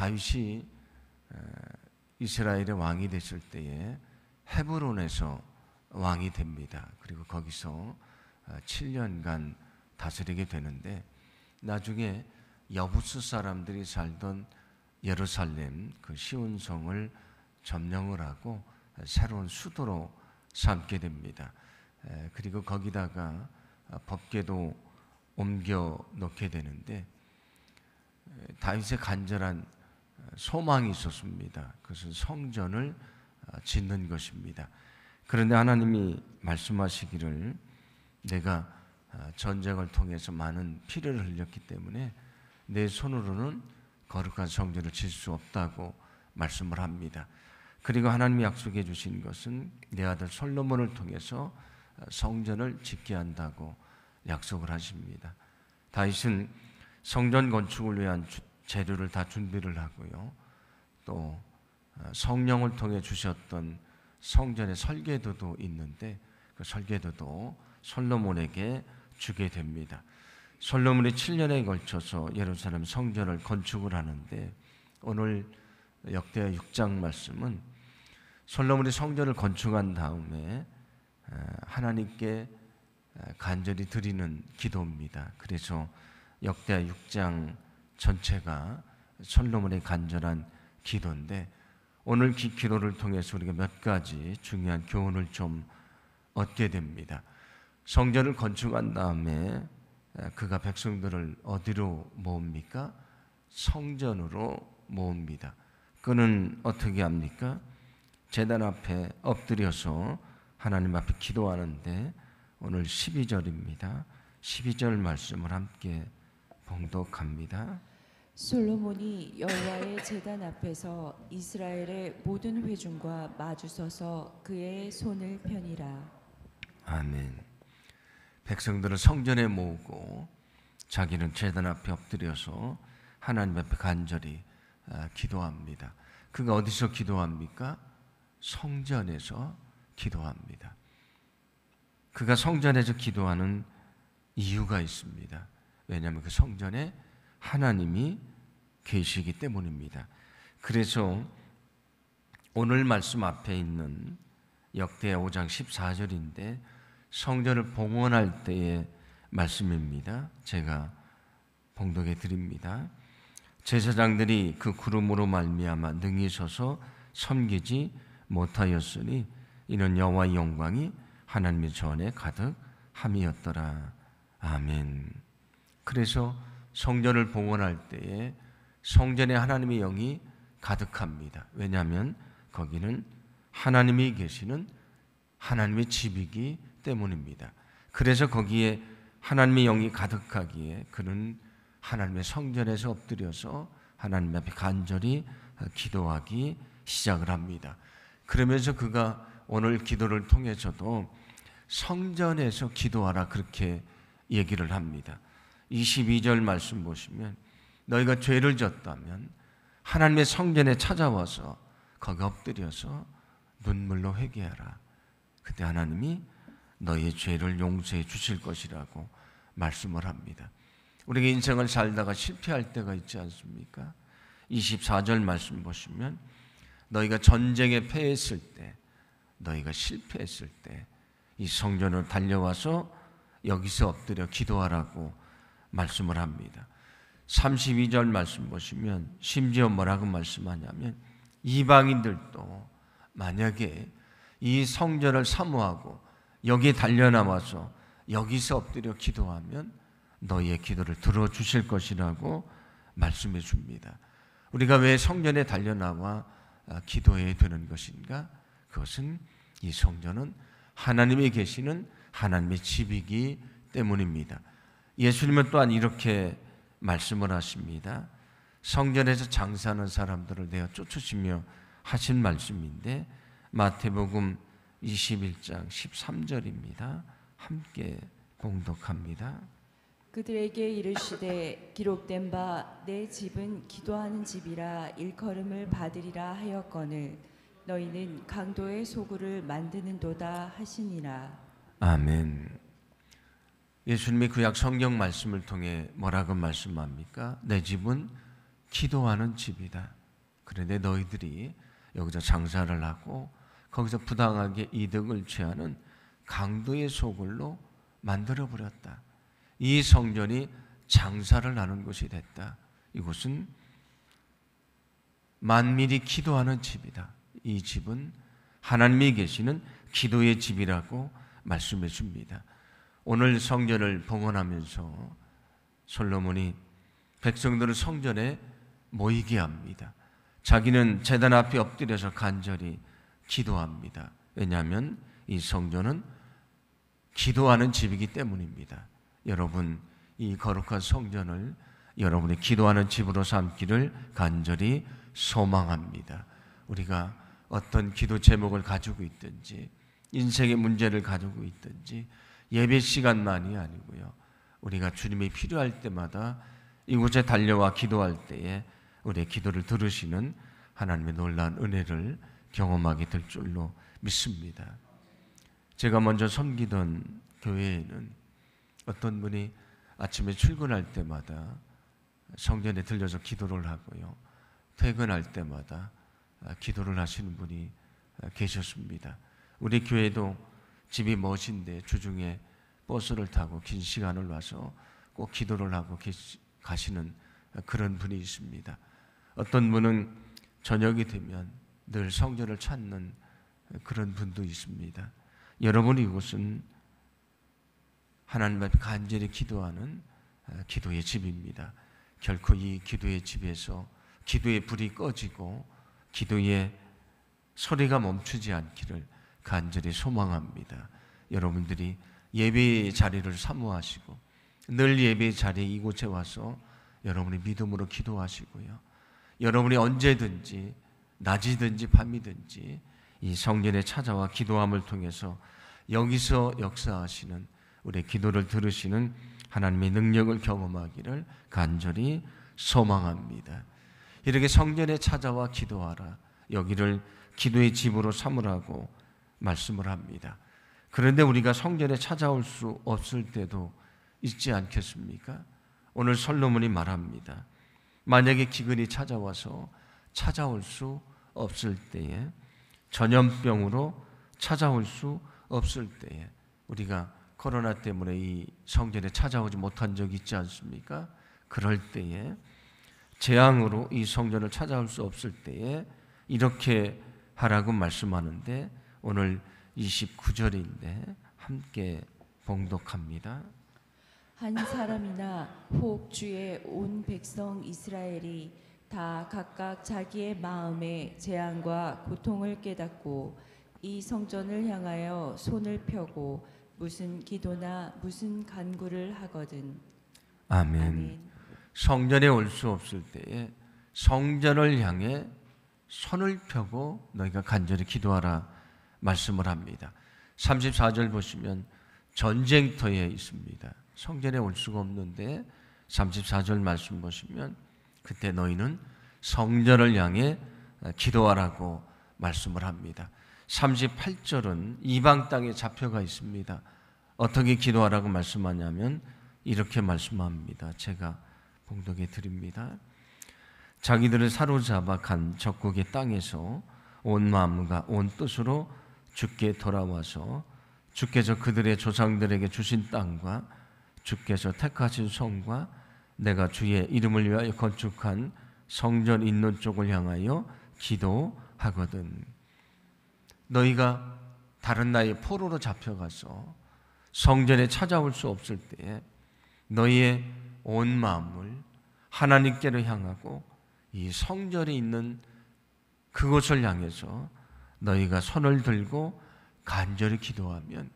다윗이 이스라엘의 왕이 됐을 때에 헤브론에서 왕이 됩니다. 그리고 거기서 7년간 다스리게 되는데, 나중에 여부스 사람들이 살던 예루살렘 그 시온성을 점령을 하고 새로운 수도로 삼게 됩니다. 그리고 거기다가 법궤도 옮겨 놓게 되는데, 다윗의 간절한 소망이 있었습니다. 그것은 성전을 짓는 것입니다. 그런데 하나님이 말씀하시기를 내가 전쟁을 통해서 많은 피를 흘렸기 때문에 내 손으로는 거룩한 성전을 짓을 수 없다고 말씀을 합니다. 그리고 하나님이 약속해 주신 것은 내 아들 솔로몬을 통해서 성전을 짓게 한다고 약속을 하십니다. 다윗은 성전 건축을 위한 재료를 다 준비를 하고요, 또 성령을 통해 주셨던 성전의 설계도도 있는데 그 설계도도 솔로몬에게 주게 됩니다. 솔로몬이 7년에 걸쳐서 예루살렘 성전을 건축을 하는데, 오늘 역대하 6장 말씀은 솔로몬이 성전을 건축한 다음에 하나님께 간절히 드리는 기도입니다. 그래서 역대하 6장 전체가 솔로몬의 간절한 기도인데, 오늘 기도를 통해서 우리가 몇 가지 중요한 교훈을 좀 얻게 됩니다. 성전을 건축한 다음에 그가 백성들을 어디로 모읍니까? 성전으로 모읍니다. 그는 어떻게 합니까? 제단 앞에 엎드려서 하나님 앞에 기도하는데, 오늘 12절입니다. 12절 말씀을 함께 봉독합니다. 솔로몬이 여호와의 제단 앞에서 이스라엘의 모든 회중과 마주서서 그의 손을 펴니라. 아멘. 백성들을 성전에 모으고 자기는 제단 앞에 엎드려서 하나님 앞에 간절히 기도합니다. 그가 어디서 기도합니까? 성전에서 기도합니다. 그가 성전에서 기도하는 이유가 있습니다. 왜냐하면 그 성전에 하나님이 계시기 때문입니다. 그래서 오늘 말씀 앞에 있는 역대하 5장 14절인데 성전을 봉헌할 때의 말씀입니다. 제가 봉독해 드립니다. 제사장들이 그 구름으로 말미암아 능히 서서 섬기지 못하였으니 이는 여호와의 영광이 하나님의 전에 가득함이었더라. 아멘. 그래서 성전을 봉헌할 때에 성전에 하나님의 영이 가득합니다. 왜냐하면 거기는 하나님이 계시는 하나님의 집이기 때문입니다. 그래서 거기에 하나님의 영이 가득하기에 그는 하나님의 성전에서 엎드려서 하나님 앞에 간절히 기도하기 시작을 합니다. 그러면서 그가 오늘 기도를 통해서도 성전에서 기도하라 그렇게 얘기를 합니다. 22절 말씀 보시면 너희가 죄를 졌다면 하나님의 성전에 찾아와서 거기 엎드려서 눈물로 회개하라. 그때 하나님이 너희의 죄를 용서해 주실 것이라고 말씀을 합니다. 우리가 인생을 살다가 실패할 때가 있지 않습니까? 24절 말씀 보시면 너희가 전쟁에 패했을 때, 너희가 실패했을 때 이 성전으로 달려와서 여기서 엎드려 기도하라고 말씀을 합니다. 32절 말씀 보시면 심지어 뭐라고 말씀하냐면 이방인들도 만약에 이 성전을 사모하고 여기에 달려나와서 여기서 엎드려 기도하면 너희의 기도를 들어주실 것이라고 말씀해 줍니다. 우리가 왜 성전에 달려나와 기도해야 되는 것인가? 그것은 이 성전은 하나님이 계시는 하나님의 집이기 때문입니다. 예수님은 또한 이렇게 말씀을 하십니다. 성전에서 장사하는 사람들을 내어 쫓으시며 하신 말씀인데 마태복음 21장 13절입니다. 함께 봉독합니다. 그들에게 이르시되 기록된 바 내 집은 기도하는 집이라 일컬음을 받으리라 하였거늘 너희는 강도의 소굴을 만드는도다 하시니라. 아멘. 예수님이 구약 성경 말씀을 통해 뭐라고 말씀합니까? 내 집은 기도하는 집이다. 그런데 너희들이 여기서 장사를 하고 거기서 부당하게 이득을 취하는 강도의 소굴로 만들어버렸다. 이 성전이 장사를 하는 곳이 됐다. 이곳은 만민이 기도하는 집이다. 이 집은 하나님이 계시는 기도의 집이라고 말씀해 줍니다. 오늘 성전을 봉헌하면서 솔로몬이 백성들을 성전에 모이게 합니다. 자기는 제단 앞에 엎드려서 간절히 기도합니다. 왜냐하면 이 성전은 기도하는 집이기 때문입니다. 여러분, 이 거룩한 성전을 여러분이 기도하는 집으로 삼기를 간절히 소망합니다. 우리가 어떤 기도 제목을 가지고 있든지 인생의 문제를 가지고 있든지 예배 시간만이 아니고요. 우리가 주님이 필요할 때마다 이곳에 달려와 기도할 때에 우리의 기도를 들으시는 하나님의 놀라운 은혜를 경험하게 될 줄로 믿습니다. 제가 먼저 섬기던 교회에는 어떤 분이 아침에 출근할 때마다 성전에 들려서 기도를 하고요. 퇴근할 때마다 기도를 하시는 분이 계셨습니다. 우리 교회도 집이 멋인데 주중에 버스를 타고 긴 시간을 와서 꼭 기도를 하고 가시는 그런 분이 있습니다. 어떤 분은 저녁이 되면 늘 성전을 찾는 그런 분도 있습니다. 여러분, 이곳은 하나님 앞에 간절히 기도하는 기도의 집입니다. 결코 이 기도의 집에서 기도의 불이 꺼지고 기도의 소리가 멈추지 않기를 간절히 소망합니다. 여러분들이 예배의 자리를 사모하시고 늘 예배의 자리에 이곳에 와서 여러분이 믿음으로 기도하시고요. 여러분이 언제든지 낮이든지 밤이든지 이 성전에 찾아와 기도함을 통해서 여기서 역사하시는 우리의 기도를 들으시는 하나님의 능력을 경험하기를 간절히 소망합니다. 이렇게 성전에 찾아와 기도하라. 여기를 기도의 집으로 삼으라고 말씀을 합니다. 그런데 우리가 성전에 찾아올 수 없을 때도 있지 않겠습니까? 오늘 솔로몬이 말합니다. 만약에 기근이 찾아와서 찾아올 수 없을 때에, 전염병으로 찾아올 수 없을 때에, 우리가 코로나 때문에 이 성전에 찾아오지 못한 적이 있지 않습니까? 그럴 때에, 재앙으로 이 성전을 찾아올 수 없을 때에 이렇게 하라고 말씀하는데, 오늘 29절인데 함께 봉독합니다. 한 사람이나 혹 주의 온 백성 이스라엘이 다 각각 자기의 마음의 재앙과 고통을 깨닫고 이 성전을 향하여 손을 펴고 무슨 기도나 무슨 간구를 하거든. 아멘. 아멘. 성전에 올 수 없을 때에 성전을 향해 손을 펴고 너희가 간절히 기도하라 말씀을 합니다. 34절 보시면 전쟁터에 있습니다. 성전에 올 수가 없는데 34절 말씀 보시면 그때 너희는 성전을 향해 기도하라고 말씀을 합니다. 38절은 이방 땅에 잡혀가 있습니다. 어떻게 기도하라고 말씀하냐면 이렇게 말씀합니다. 제가 봉독해 드립니다. 자기들을 사로잡아 간 적국의 땅에서 온 마음과 온 뜻으로 주께 돌아와서 주께서 그들의 조상들에게 주신 땅과 주께서 택하신 성과 내가 주의 이름을 위하여 건축한 성전 있는 쪽을 향하여 기도하거든. 너희가 다른 나라의 포로로 잡혀가서 성전에 찾아올 수 없을 때에 너희의 온 마음을 하나님께로 향하고 이 성전에 있는 그곳을 향해서 너희가 손을 들고 간절히 기도하면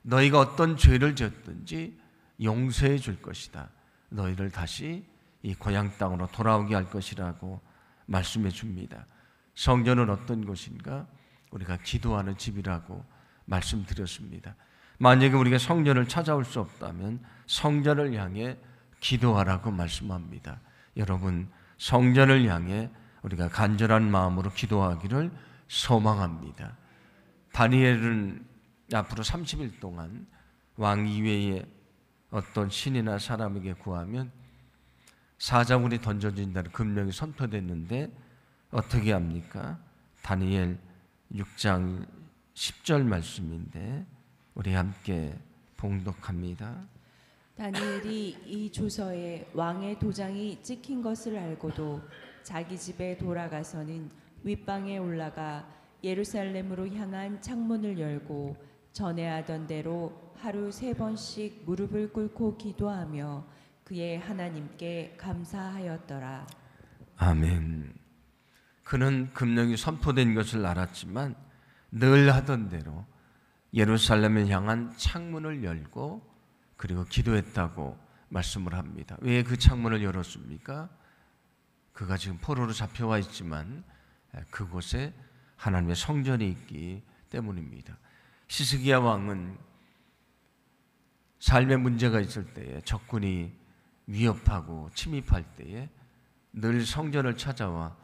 너희가 어떤 죄를 지었든지 용서해 줄 것이다. 너희를 다시 이 고향 땅으로 돌아오게 할 것이라고 말씀해 줍니다. 성전은 어떤 곳인가? 우리가 기도하는 집이라고 말씀드렸습니다. 만약에 우리가 성전을 찾아올 수 없다면 성전을 향해 기도하라고 말씀합니다. 여러분, 성전을 향해 우리가 간절한 마음으로 기도하기를 소망합니다. 다니엘은 앞으로 30일 동안 왕 이외에 어떤 신이나 사람에게 구하면 사자굴이 던져진다는 금령이 선포됐는데 어떻게 합니까? 다니엘 6장 10절 말씀인데 우리 함께 봉독합니다. 다니엘이 이 조서에 왕의 도장이 찍힌 것을 알고도 자기 집에 돌아가서는 윗방에 올라가 예루살렘으로 향한 창문을 열고 전에 하던 대로 하루 3번씩 무릎을 꿇고 기도하며 그의 하나님께 감사하였더라. 아멘. 그는 금령이 선포된 것을 알았지만 늘 하던 대로 예루살렘을 향한 창문을 열고 그리고 기도했다고 말씀을 합니다. 왜 그 창문을 열었습니까? 그가 지금 포로로 잡혀와 있지만 그곳에 하나님의 성전이 있기 때문입니다. 히스기야 왕은 삶의 문제가 있을 때에 적군이 위협하고 침입할 때에 늘 성전을 찾아와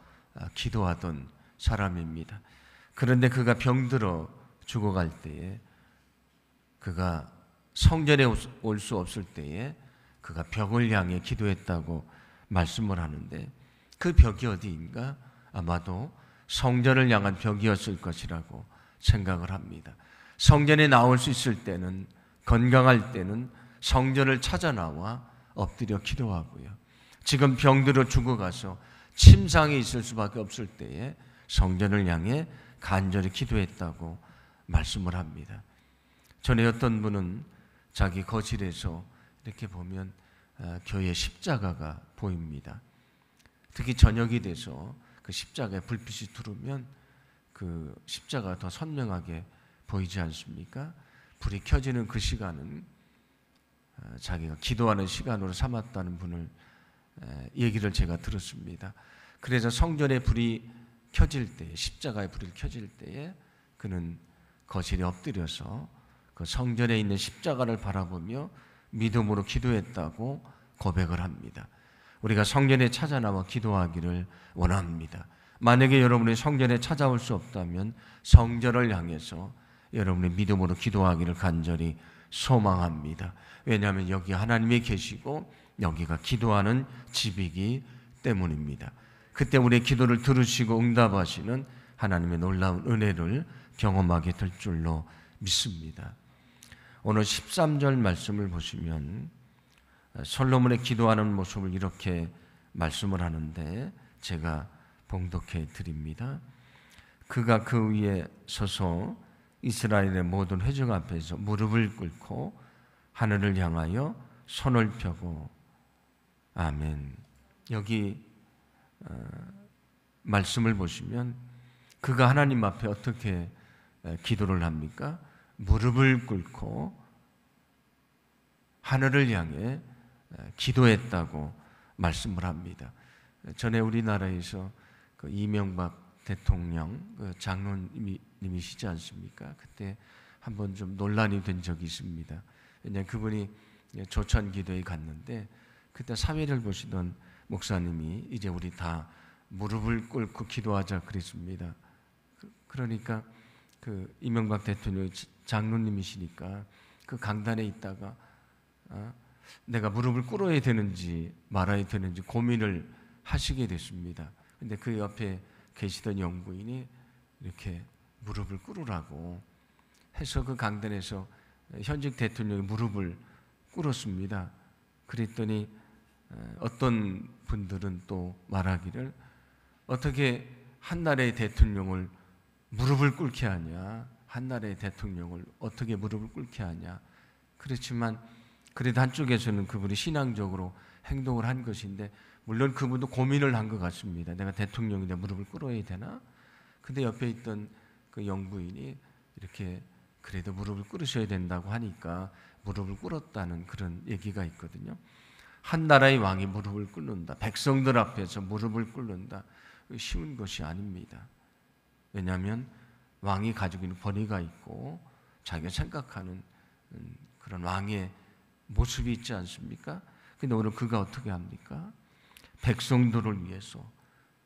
기도하던 사람입니다. 그런데 그가 병들어 죽어갈 때에 그가 성전에 올 수 없을 때에 그가 벽을 향해 기도했다고 말씀을 하는데 그 벽이 어디인가? 아마도 성전을 향한 벽이었을 것이라고 생각을 합니다. 성전에 나올 수 있을 때는, 건강할 때는 성전을 찾아 나와 엎드려 기도하고요. 지금 병들어 죽어가서 침상에 있을 수밖에 없을 때에 성전을 향해 간절히 기도했다고 말씀을 합니다. 전에 어떤 분은 자기 거실에서 이렇게 보면 교회 십자가가 보입니다. 특히 저녁이 돼서 그 십자가에 불빛이 들어오면 그 십자가가 더 선명하게 보이지 않습니까? 불이 켜지는 그 시간은 자기가 기도하는 시간으로 삼았다는 분을 얘기를 제가 들었습니다. 그래서 성전에 불이 켜질 때에, 십자가의 불이 켜질 때에 그는 거실에 엎드려서 그 성전에 있는 십자가를 바라보며 믿음으로 기도했다고 고백을 합니다. 우리가 성전에 찾아 나와 기도하기를 원합니다. 만약에 여러분이 성전에 찾아올 수 없다면 성전을 향해서 여러분의 믿음으로 기도하기를 간절히 소망합니다. 왜냐하면 여기 하나님이 계시고 여기가 기도하는 집이기 때문입니다. 그때 우리의 기도를 들으시고 응답하시는 하나님의 놀라운 은혜를 경험하게 될 줄로 믿습니다. 오늘 13절 말씀을 보시면 솔로몬의 기도하는 모습을 이렇게 말씀을 하는데 제가 봉독해 드립니다. 그가 그 위에 서서 이스라엘의 모든 회중 앞에서 무릎을 꿇고 하늘을 향하여 손을 펴고 아멘. 여기 말씀을 보시면 그가 하나님 앞에 어떻게 기도를 합니까? 무릎을 꿇고 하늘을 향해 기도했다고 말씀을 합니다. 전에 우리나라에서 그 이명박 대통령 그 장로님이시지 않습니까? 그때 한번 좀 논란이 된 적이 있습니다. 왜냐하면 그분이 조천 기도에 갔는데 그때 사회를 보시던 목사님이 이제 우리 다 무릎을 꿇고 기도하자 그랬습니다. 그러니까 그 이명박 대통령이 장로님이시니까 그 강단에 있다가 내가 무릎을 꿇어야 되는지 말아야 되는지 고민을 하시게 됐습니다. 근데 그 옆에 계시던 영부인이 이렇게 무릎을 꿇으라고 해서 그 강단에서 현직 대통령이 무릎을 꿇었습니다. 그랬더니 어떤 분들은 또 말하기를 어떻게 한 나라의 대통령을 무릎을 꿇게 하냐, 한 나라의 대통령을 어떻게 무릎을 꿇게 하냐. 그렇지만 그래도 한쪽에서는 그분이 신앙적으로 행동을 한 것인데 물론 그분도 고민을 한 것 같습니다. 내가 대통령인데 무릎을 꿇어야 되나? 근데 옆에 있던 그 영부인이 이렇게 그래도 무릎을 꿇으셔야 된다고 하니까 무릎을 꿇었다는 그런 얘기가 있거든요. 한 나라의 왕이 무릎을 꿇는다. 백성들 앞에서 무릎을 꿇는다. 쉬운 것이 아닙니다. 왜냐하면 왕이 가지고 있는 권위가 있고 자기가 생각하는 그런 왕의 모습이 있지 않습니까? 근데 오늘 그가 어떻게 합니까? 백성들을 위해서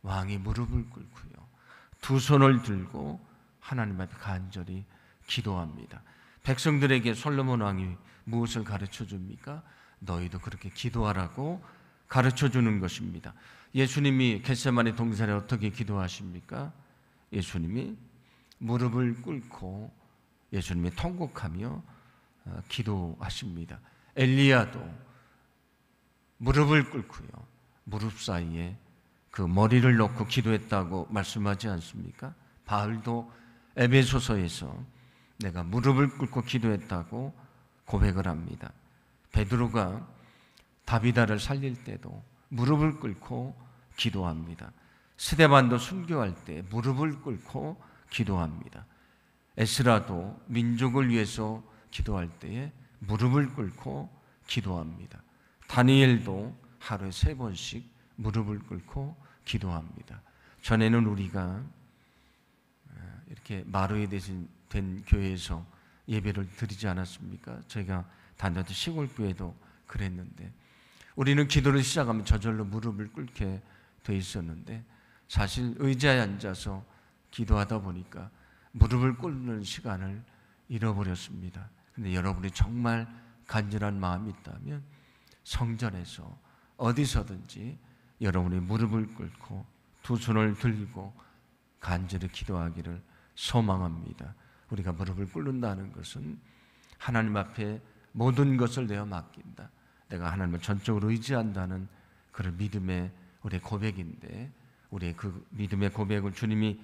왕이 무릎을 꿇고요. 두 손을 들고 하나님 앞에 간절히 기도합니다. 백성들에게 솔로몬 왕이 무엇을 가르쳐 줍니까? 너희도 그렇게 기도하라고 가르쳐 주는 것입니다. 예수님이 겟세마네 동산에 어떻게 기도하십니까? 예수님이 무릎을 꿇고 예수님이 통곡하며 기도하십니다. 엘리야도 무릎을 꿇고요, 무릎 사이에 그 머리를 놓고 기도했다고 말씀하지 않습니까? 바울도 에베소서에서 내가 무릎을 꿇고 기도했다고 고백을 합니다. 베드로가 다비다를 살릴 때도 무릎을 꿇고 기도합니다. 스데반도 순교할 때 무릎을 꿇고 기도합니다. 에스라도 민족을 위해서 기도할 때에 무릎을 꿇고 기도합니다. 다니엘도 하루에 3번씩 무릎을 꿇고 기도합니다. 전에는 우리가 이렇게 마루에 된 교회에서 예배를 드리지 않았습니까? 저희가 다녔던 시골 교회도 그랬는데, 우리는 기도를 시작하면 저절로 무릎을 꿇게 돼 있었는데, 사실 의자에 앉아서 기도하다 보니까 무릎을 꿇는 시간을 잃어버렸습니다. 근데 여러분이 정말 간절한 마음이 있다면 성전에서 어디서든지 여러분이 무릎을 꿇고 두 손을 들고 간절히 기도하기를 소망합니다. 우리가 무릎을 꿇는다는 것은 하나님 앞에 모든 것을 내어 맡긴다, 내가 하나님을 전적으로 의지한다는 그런 믿음의 우리의 고백인데, 우리의 그 믿음의 고백을 주님이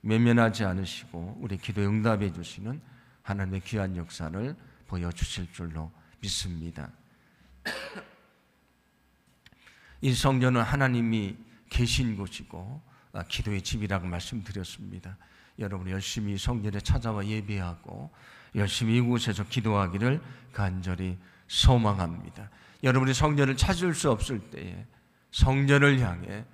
외면하지 않으시고 우리 기도에 응답해 주시는 하나님의 귀한 역사를 보여주실 줄로 믿습니다. 이 성전은 하나님이 계신 곳이고 기도의 집이라고 말씀드렸습니다. 여러분이 열심히 성전에 찾아와 예배하고 열심히 이곳에서 기도하기를 간절히 소망합니다. 여러분이 성전을 찾을 수 없을 때에 성전을 향해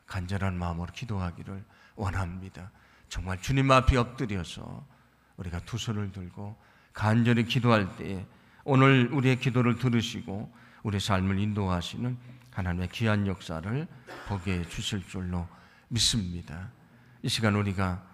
간절한 마음으로 기도하기를 원합니다. 정말 주님 앞에 엎드려서 우리가 두 손을 들고 간절히 기도할 때에 오늘 우리의 기도를 들으시고 우리의 삶을 인도하시는 하나님의 귀한 역사를 보게 해 주실 줄로 믿습니다. 이 시간 우리가